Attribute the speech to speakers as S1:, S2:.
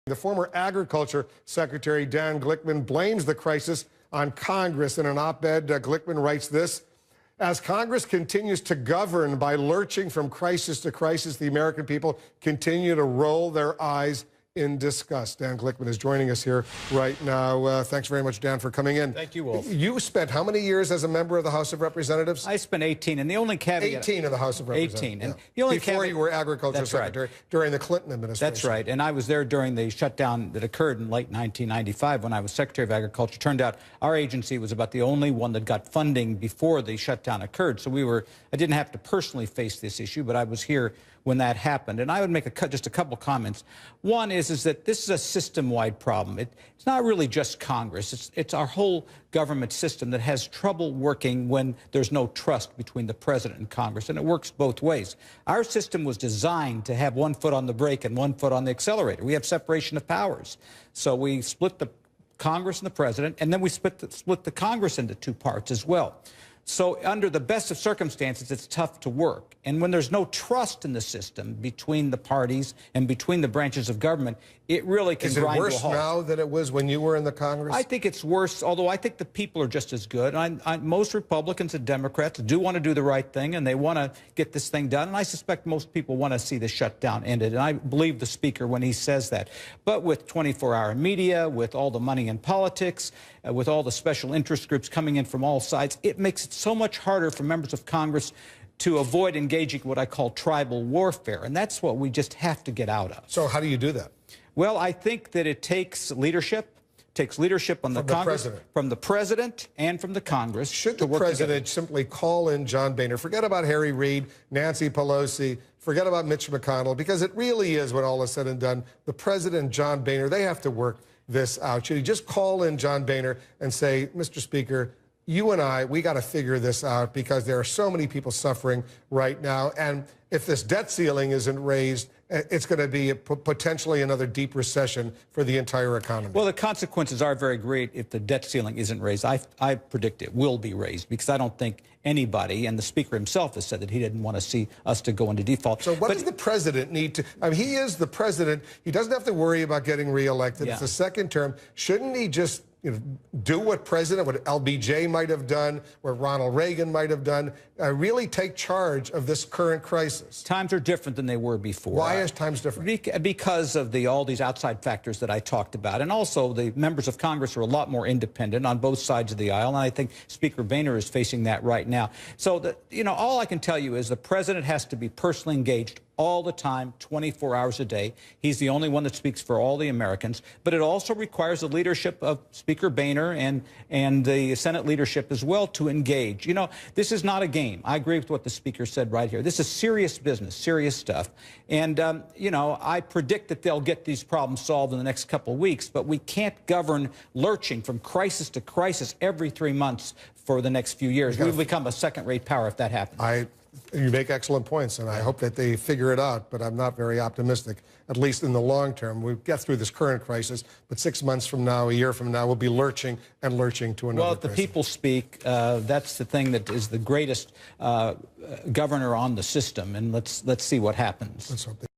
S1: The former Agriculture Secretary Dan Glickman blames the crisis on Congress. In an op-ed, Glickman writes this: as Congress continues to govern by lurching from crisis to crisis, the American people continue to roll their eyes in disgust. Dan Glickman is joining us here right now. Thanks very much, Dan, for coming in.
S2: Thank you, Wolf.
S1: You spent how many years as a member of the House of Representatives?
S2: I spent 18, and the only caveat...
S1: 18 of the House of Representatives.
S2: 18. And
S1: yeah.
S2: the only
S1: Before you were Agriculture Secretary during the Clinton administration.
S2: That's right, and I was there during the shutdown that occurred in late 1995 when I was Secretary of Agriculture. Turned out our agency was about the only one that got funding before the shutdown occurred, so I didn't have to personally face this issue, but I was here when that happened. And I would make just a couple comments. One is that this is a system-wide problem. It's not really just Congress. It's our whole government system that has trouble working when there's no trust between the president and Congress, and it works both ways. Our system was designed to have one foot on the brake and one foot on the accelerator. We have separation of powers. So we split the Congress and the president, and then we split the Congress into two parts as well. So under the best of circumstances, it's tough to work. And when there's no trust in the system between the parties and between the branches of government, it really can grind to a halt. Is it worse
S1: now than it was when you were in the Congress?
S2: I think it's worse, although I think the people are just as good. Most Republicans and Democrats do want to do the right thing, and they want to get this thing done. And I suspect most people want to see the shutdown ended. And I believe the Speaker when he says that. But with 24-hour media, with all the money in politics, with all the special interest groups coming in from all sides, it makes it so much harder for members of Congress to avoid engaging what I call tribal warfare. And that's what we just have to get out of.
S1: So how do you do that?
S2: Well, I think that it takes leadership. Takes leadership on the Congress, from the president and from the Congress.
S1: Should the president simply call in John Boehner? Forget about Harry Reid, Nancy Pelosi, forget about Mitch McConnell, because it really is, when all is said and done, the president and John Boehner, they have to work this out. Should he just call in John Boehner and say, Mr. Speaker, you and we got to figure this out because there are so many people suffering right now. And if this debt ceiling isn't raised, it's going to be potentially another deep recession for the entire economy.
S2: Well, the consequences are very great if the debt ceiling isn't raised. I predict it will be raised because I don't think anybody, and the Speaker himself has said that he didn't want to see us to go into default.
S1: So what does the president need to, I mean, he is the president. He doesn't have to worry about getting reelected. Yeah. It's the second term. Shouldn't he just do what LBJ might have done, what Ronald Reagan might have done, really take charge of this current crisis?
S2: Times are different than they were before.
S1: Why is times different?
S2: Because of all these outside factors that I talked about. And also the members of Congress are a lot more independent on both sides of the aisle. And I think Speaker Boehner is facing that right now. So, all I can tell you is the president has to be personally engaged all the time, 24 hours a day. He's the only one that speaks for all the Americans. But it also requires the leadership of Speaker Boehner and the Senate leadership as well to engage. This is not a game. I agree with what the Speaker said right here. This is serious business, serious stuff. And, I predict that they'll get these problems solved in the next couple of weeks. But we can't govern lurching from crisis to crisis every 3 months for the next few years. We'll become a second-rate power if that happens.
S1: You make excellent points, and I hope that they figure it out, but I'm not very optimistic, at least in the long term. We'll get through this current crisis, but 6 months from now, a year from now, we'll be lurching and lurching to another
S2: crisis. Well, if the people speak, that's the thing that is the greatest governor on the system, and let's see what happens.
S1: Let's hope